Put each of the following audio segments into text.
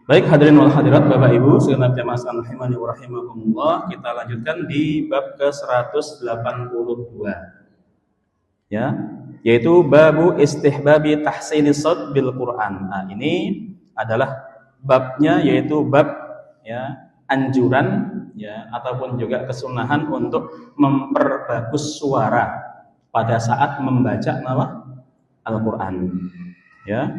Baik hadirin wal hadirat Bapak Ibu segenap jamaah sekalian rahimani wa rahimakumullah, kita lanjutkan di bab ke-182 ya, yaitu babu istihbabi tahsinis shaut bil Quran. Nah, ini adalah babnya, yaitu bab ya anjuran ya ataupun juga kesunahan untuk memperbagus suara pada saat membaca Al-Qur'an ya.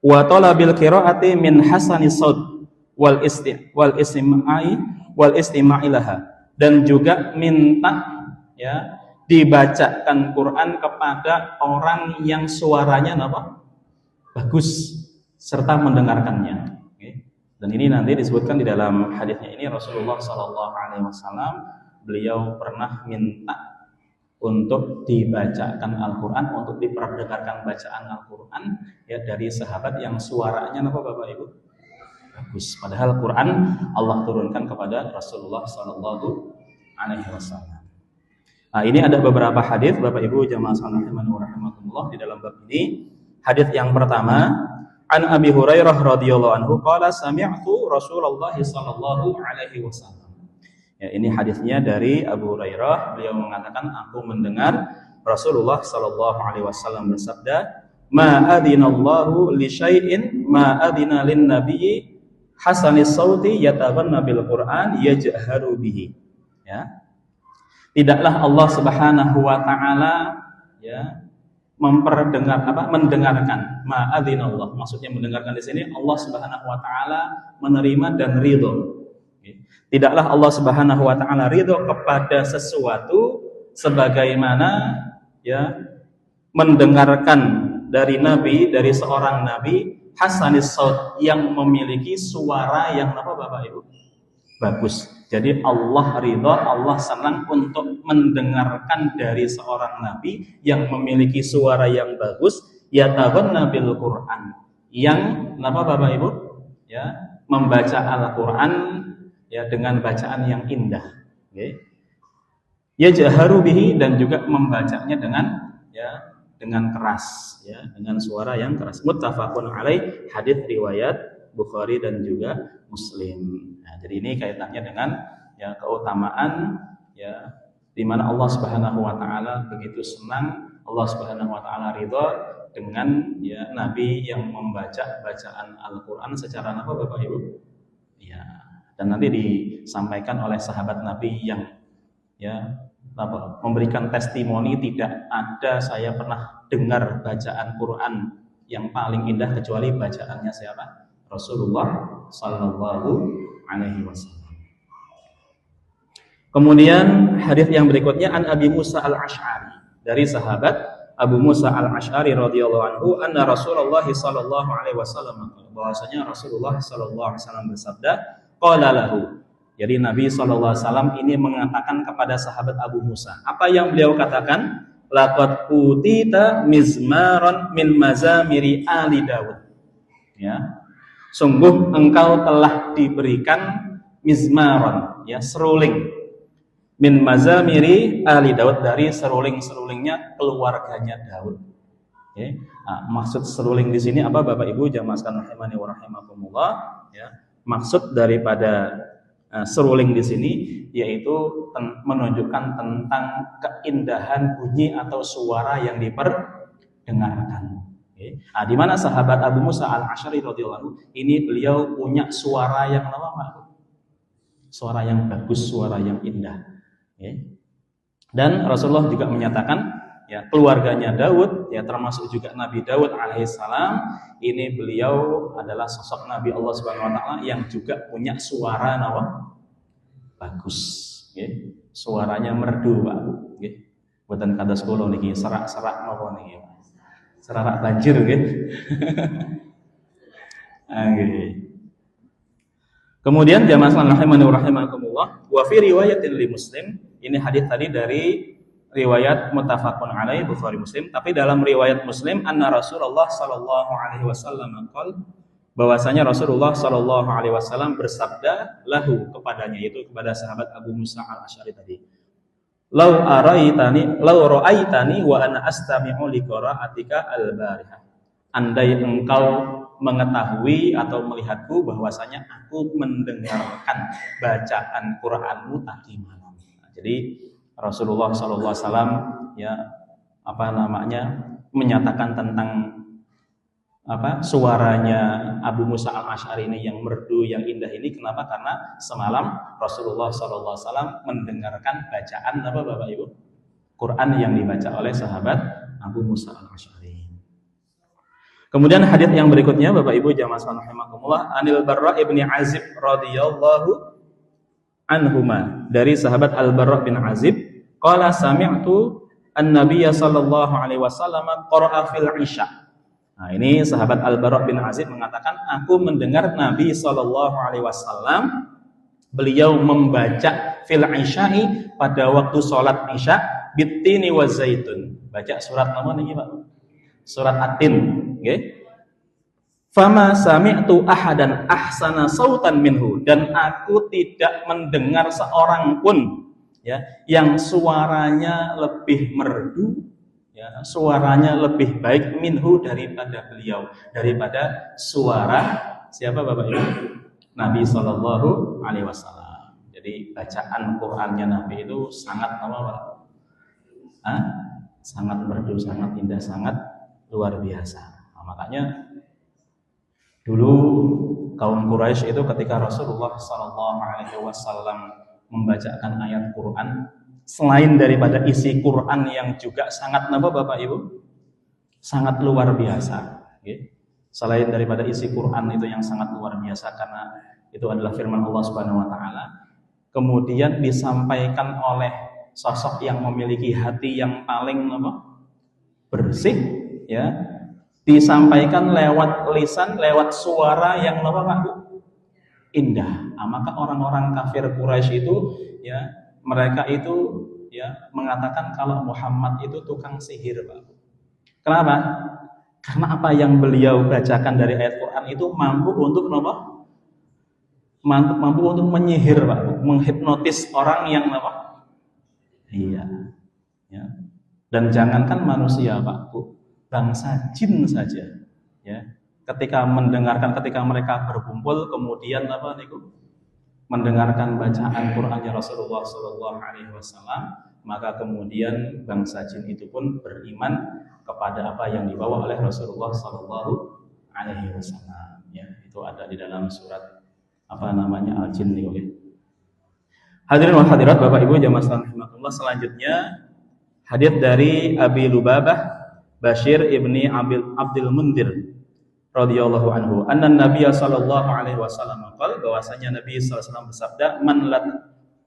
Wa talabil qiraati min hasanis shaut wal istima'i laha, dan juga minta ya dibacakan Quran kepada orang yang suaranya bagus serta mendengarkannya. Dan ini nanti disebutkan di dalam hadisnya ini, Rasulullah SAW beliau pernah minta untuk dibacakan Al-Quran, untuk diperdengarkan bacaan Al-Quran ya dari sahabat yang suaranya Bapak Ibu bagus. Padahal Quran Allah turunkan kepada Rasulullah SAW. Nah, ini ada beberapa hadis Bapak Ibu jamaah sekalian rahimakumullah di dalam bab ini. Hadis yang pertama, an Abi Hurairah radhiyallahu anhu qala sami'tu Rasulullah sallallahu alaihi wasallam. Ya, ini hadisnya dari Abu Hurairah. Beliau mengatakan, aku mendengar Rasulullah sallallahu alaihi wasallam bersabda, ma adinallahu li syai'in ma adina lin nabiyyi hasanis sauti yatabanna bil Qur'an yajharu bihi. Ya. Tidaklah Allah Subhanahu wa taala ya mendengarkan ma adinallah. Maksudnya mendengarkan di sini Allah Subhanahu wa taala menerima dan ridho. Tidaklah Allah Subhanahu wa taala ridho kepada sesuatu sebagaimana ya mendengarkan dari nabi, dari seorang nabi hasanis shaut, yang memiliki suara yang Bapak Ibu bagus. Jadi Allah ridho, Allah senang untuk mendengarkan dari seorang nabi yang memiliki suara yang bagus, yataghanna bil Quran, yang Bapak Ibu ya membaca Al-Quran ya dengan bacaan yang indah. Yajharu bihi, dan juga membacanya dengan keras ya, dengan suara yang keras. Muttafaqun alaih, hadis riwayat Bukhari dan juga Muslim. Nah, jadi ini kaitannya dengan ya keutamaan ya di mana Allah Subhanahu wa taala begitu senang, Allah Subhanahu wa taala ridha dengan ya nabi yang membaca bacaan Al-Qur'an secara Bapak Ibu? Ya. Dan nanti disampaikan oleh sahabat Nabi yang ya memberikan testimoni, tidak ada saya pernah dengar bacaan Quran yang paling indah kecuali bacaannya siapa? Rasulullah sallallahu alaihi wasallam. Kemudian hadis yang berikutnya, an Abi Musa al-Asy'ari, dari sahabat Abu Musa al-Asy'ari radhiyallahu anhu, anna Rasulullah sallallahu alaihi wasallam, bahwasanya Rasulullah sallallahu alaihi wasallam bersabda, qala lahu. Jadi Nabi SAW ini mengatakan kepada sahabat Abu Musa. Apa yang beliau katakan? Laqad utita mizmaron min mazamiri ali Daud. Ya. Sungguh engkau telah diberikan mizmaron, ya, seruling, min mazamiri ali Daud, dari seruling-serulingnya keluarganya Daud. Ya. Nah, maksud seruling di sini apa Bapak Ibu jamaah sekalian rahimani wa rahimakumullah, ya. Maksud daripada seruling di sini yaitu menunjukkan tentang keindahan bunyi atau suara yang diperdengarkan. Nah, di mana sahabat Abu Musa al-Asy'ari radhiyallahu anhu ini beliau punya suara yang suara yang bagus, suara yang indah. Dan Rasulullah juga menyatakan ya keluarganya Daud ya, termasuk juga Nabi Daud alaihissalam, ini beliau adalah sosok Nabi Allah Subhanahu wa taala yang juga punya suara bagus, suaranya merdu Pak. Buatan kados kula niki serak-serak napa niki, serak banjir nggih. Kemudian jamaah sekalian rahimakumullah, wa fi riwayatin li Muslim, ini hadis tadi dari riwayat muttafaqun alaih Bukhari Muslim, tapi dalam riwayat Muslim, anna Rasulullah sallallahu alaihi wasallam qala, bahwasanya Rasulullah sallallahu alaihi wasallam bersabda lahu, kepadanya, yaitu kepada sahabat Abu Musa al-Asy'ari tadi, lau ra'aitani wa ana astami'u li qira'atika al-barihah, andai engkau mengetahui atau melihatku bahwasanya aku mendengarkan bacaan Qur'anmu tadi malam. Nah, jadi Rasulullah SAW ya menyatakan tentang suaranya Abu Musa al-Asy'ari ini yang merdu, yang indah ini. Kenapa? Karena semalam Rasulullah SAW mendengarkan bacaan Bapak Ibu? Quran yang dibaca oleh sahabat Abu Musa al-Asy'ari. Kemudian hadits yang berikutnya Bapak Ibu jamaah rahimakumullah, Anil Barra ibni Azib radhiyallahu anhuma, dari sahabat Al-Barra bin Azib, qala sami'tu an-nabiyya sallallahu alaihi wasallam qara'a fil isya. Nah, ini sahabat Al-Barra bin Azib mengatakan, aku mendengar Nabi sallallahu alaihi wasallam beliau membaca fil isya'i pada waktu salat isya bitini wa zaitun. Baca surat nama ini Pak? Surat At-Tin, nggih. Fama sami'tu ahadan ahsana sautan minhu, dan aku tidak mendengar seorang pun ya yang suaranya lebih merdu, ya, suaranya lebih baik minhu daripada beliau, daripada suara siapa Bapak Ibu? Nabi sallallahu alaihi wasallam. Jadi bacaan Qur'annya Nabi itu sangat sangat merdu, sangat indah, sangat luar biasa. Nah, makanya dulu kaum Quraisy itu ketika Rasulullah sallallahu alaihi wasallam membacakan ayat Quran, selain daripada isi Quran yang juga sangat Bapak Ibu? Sangat luar biasa, okay? Selain daripada isi Quran itu yang sangat luar biasa karena itu adalah firman Allah Subhanahu wa taala, kemudian disampaikan oleh sosok yang memiliki hati yang paling bersih, ya, disampaikan lewat lisan, lewat suara yang indah. Nah, maka orang-orang kafir Quraisy itu ya, mereka itu ya mengatakan kalau Muhammad itu tukang sihir, Pak. Kenapa? Karena apa yang beliau bacakan dari ayat Quran itu mampu untuk mampu untuk menyihir, Pak, menghipnotis orang yang iya, ya. Dan jangankan manusia, Pak, Bu, bangsa jin saja, ya. Ketika mereka berkumpul, kemudian mendengarkan bacaan Qur'annya Rasulullah Sallallahu Alaihi Wasallam, maka kemudian bangsa jin itu pun beriman kepada apa yang dibawa oleh Rasulullah Sallallahu Alaihi Wasallam. Ya, itu ada di dalam surat Al-Jin nih, oke. Hadirin wal hadirat, Bapak Ibu jamaah rahimakumullah, selanjutnya hadits dari Abi Lubabah Bashir ibni Abdul Mundir radhiyallahu anhu, anna Nabiy sallallahu alaihi wasallam qala, bahwasanya Nabi sallallahu alaihi wasallam bersabda,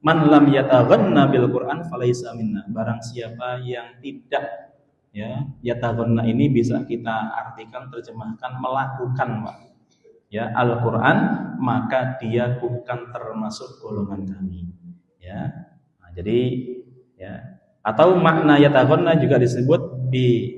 man lam yataghanna bil Qur'an falaysa minna, barang siapa yang tidak ya, yataghanna ini bisa kita artikan, terjemahkan melakukan, Pak, ya, Al-Qur'an, maka dia bukan termasuk golongan kami, ya. Nah, jadi ya, atau makna yataghanna juga disebut bi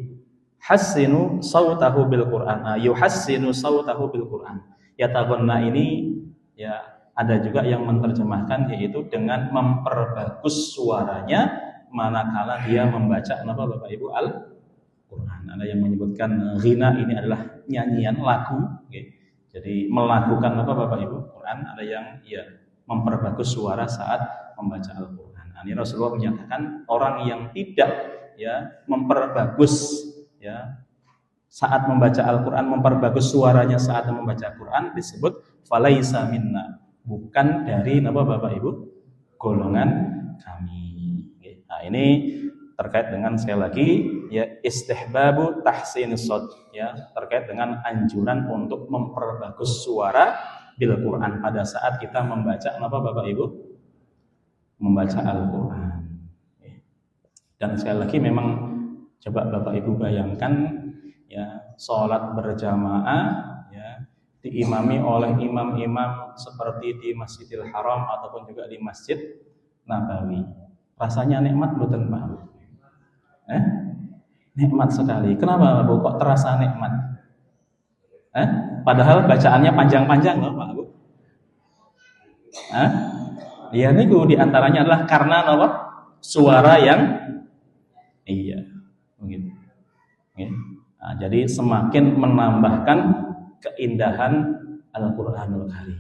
hassinu sautahu bil Qur'an. Yuhassinu sautahu bil Qur'an. Yataghanna ini ya ada juga yang menerjemahkan yaitu dengan memperbagus suaranya manakala dia membaca Bapak Ibu Al-Qur'an. Ada yang menyebutkan ghina ini adalah nyanyian, lagu, okay. Jadi melakukan Bapak Ibu Quran, ada yang ya memperbagus suara saat membaca Al-Qur'an. Nah, ini Rasulullah menyatakan orang yang tidak ya memperbagus ya saat membaca Al-Qur'an, memperbagus suaranya saat membaca Al-Qur'an, disebut falaisa minna, bukan dari Bapak Ibu golongan kami. Nah, ini terkait dengan sekali lagi ya istihbabu tahsinus shaut, ya, terkait dengan anjuran untuk memperbagus suara bil Quran pada saat kita membaca Bapak Ibu membaca Al-Qur'an. Dan sekali lagi memang coba Bapak Ibu bayangkan ya, sholat berjamaah ya diimami oleh imam-imam seperti di Masjidil Haram ataupun juga di Masjid Nabawi. Rasanya nikmat mboten, Pak? Nikmat sekali. Kenapa, Bu, kok terasa nikmat? Padahal bacaannya panjang-panjang loh, Pak, Bu. Ya, niku diantaranya adalah karena suara yang iya, begitu. Nah, jadi semakin menambahkan keindahan Al-Qur'anul Karim.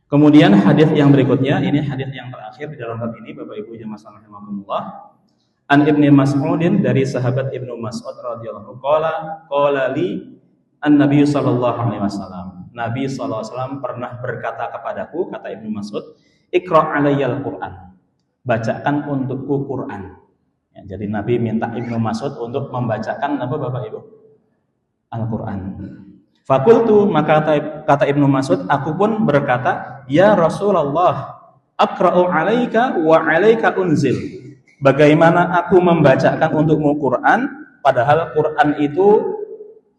Kemudian hadis yang berikutnya, ini hadis yang terakhir di dalam bab ini, Bapak Ibu jemaah rahimakumullah. An Ibnu Mas'udin, dari sahabat Ibnu Mas'ud radhiyallahu qala li an-nabiy sallallahu alaihi wasallam. Nabi sallallahu alaihi wasallam pernah berkata kepadaku, kata Ibnu Mas'ud, "Iqra' alayyal Qur'an." Bacakan untukku Quran. Ya, jadi Nabi minta Ibnu Mas'ud untuk membacakan apa Bapak Ibu? Al-Qur'an. Fakultu, maka kata Ibnu Mas'ud, aku pun berkata, ya Rasulullah, aqra'u alaika wa alaika unzil. Bagaimana aku membacakan untukmu Quran, padahal Quran itu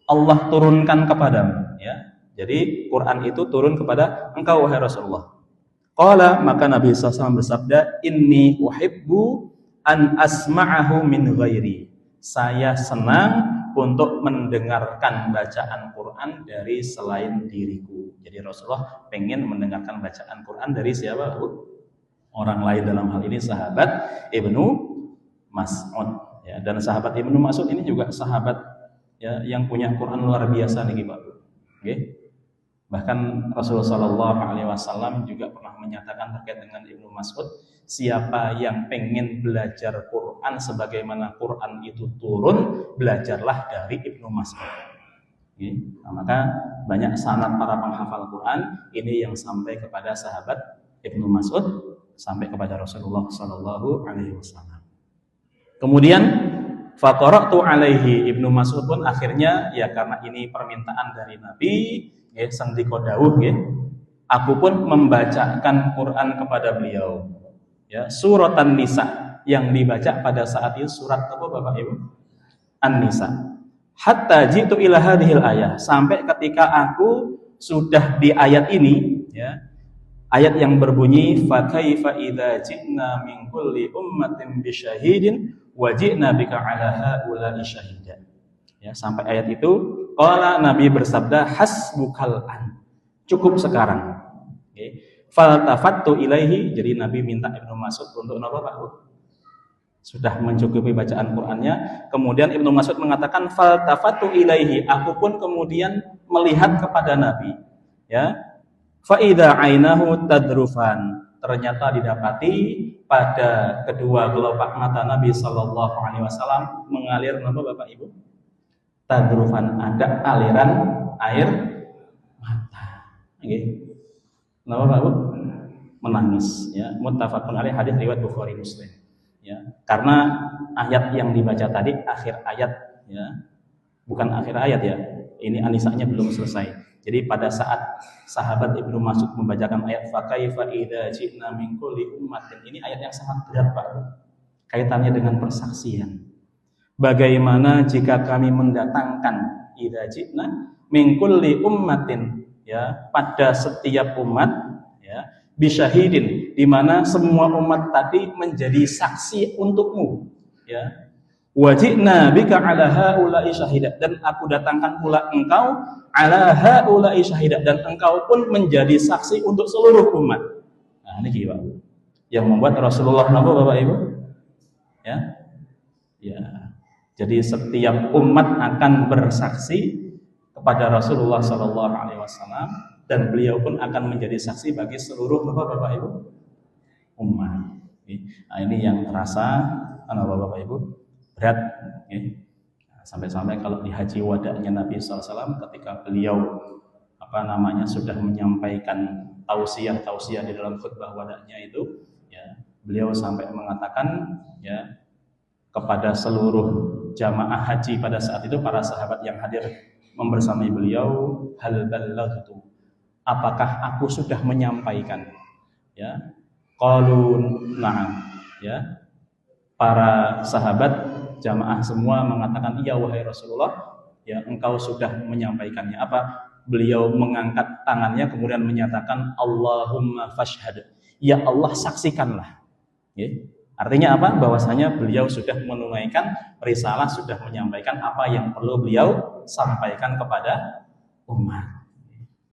Allah turunkan kepadamu. Ya. Jadi Quran itu turun kepada engkau wahai Rasulullah. Qala, maka Nabi SAW bersabda, inni uhibbu an asma'ahu min ghairi. Saya senang untuk mendengarkan bacaan Quran dari selain diriku. Jadi Rasulullah pengen mendengarkan bacaan Quran dari siapa? Orang lain, dalam hal ini sahabat Ibnu Mas'ud. Ya, dan sahabat Ibnu Mas'ud ini juga sahabat ya, yang punya Quran luar biasa nih Pak. Okay? Bahkan Rasulullah SAW juga pernah menyatakan terkait dengan Ibnu Mas'ud, siapa yang pengen belajar Quran sebagaimana Quran itu turun, belajarlah dari Ibnu Mas'ud. Nah, maka banyak sanad para penghafal Quran ini yang sampai kepada sahabat Ibnu Mas'ud, sampai kepada Rasulullah SAW. Kemudian faqara'tu alaihi, Ibnu Mas'ud pun akhirnya, ya karena ini permintaan dari Nabi, ya sandika dawuh, ya, aku pun membacakan Quran kepada beliau. Ya, surat An-Nisa yang dibaca pada saat itu surat apa Bapak Ibu? An-Nisa. Hatta jitu ila hadhil ayah, sampai ketika aku sudah di ayat ini, ya. Ayat yang berbunyi fa kaifa idza ji'na min kulli ummatin bisyahidin wa ji'na bika 'ala haula'i syahida. Ya, sampai ayat itu qala, Nabi bersabda, hasbukal an. Cukup sekarang. Okay. Faltafattu ilaihi, jadi Nabi minta Ibnu Mas'ud untuk apa Pak? Sudah mencukupi bacaan Qur'annya. Kemudian Ibnu Mas'ud mengatakan faltafattu ilaihi, aku pun kemudian melihat kepada Nabi. Ya. Fa idza ainahu tadrufan, ternyata didapati pada kedua kelopak mata Nabi sallallahu alaihi wasallam mengalir apa Bapak Ibu? Tadrufan, ada aliran air mata. Okay. Kenapa Pak Bu? Menangis, ya. Muttafaqun alaih, hadis riwayat Bukhari Muslim. Ya, karena ayat yang dibaca tadi akhir ayat, ya. Bukan akhir ayat ya. Ini anisanya belum selesai. Jadi pada saat sahabat Ibnu Mas'ud membacakan ayat fa kaifa idza ji'na min kulli ummatin, ini ayat yang sangat berat Pak. Kaitannya dengan persaksian. Bagaimana jika kami mendatangkan idza ji'na min kulli ummatin, ya, pada setiap umat, ya, bisyahidin, di mana semua umat tadi menjadi saksi untukmu, ya. Wajibna bika 'ala haula'i syahidah, dan aku datangkan pula engkau 'ala haula'i syahidah, dan engkau pun menjadi saksi untuk seluruh umat. Nah, ini Pak, yang membuat Rasulullah Bapak Ibu, ya. Ya. Jadi setiap umat akan bersaksi kepada Rasulullah Sallallahu Alaihi Wasallam, dan beliau pun akan menjadi saksi bagi seluruh Bapak Ibu umat. Nah, ini yang terasa Bapak Ibu berat. Sampai-sampai kalau di haji wadahnya Nabi SAW, ketika beliau sudah menyampaikan tausiah di dalam khutbah wadahnya itu, ya, beliau sampai mengatakan, ya, kepada seluruh jamaah haji pada saat itu, para sahabat yang hadir membersamai beliau, hal ballaghtu, apakah aku sudah menyampaikan? Ya, qalu na'am, ya. Para sahabat jamaah semua mengatakan iya wahai Rasulullah, ya, engkau sudah menyampaikannya. Apa? Beliau mengangkat tangannya kemudian menyatakan Allahumma fashhad, ya Allah saksikanlah. Ya. Artinya apa? Bahwasanya beliau sudah menunaikan risalah, sudah menyampaikan apa yang perlu beliau sampaikan kepada umat.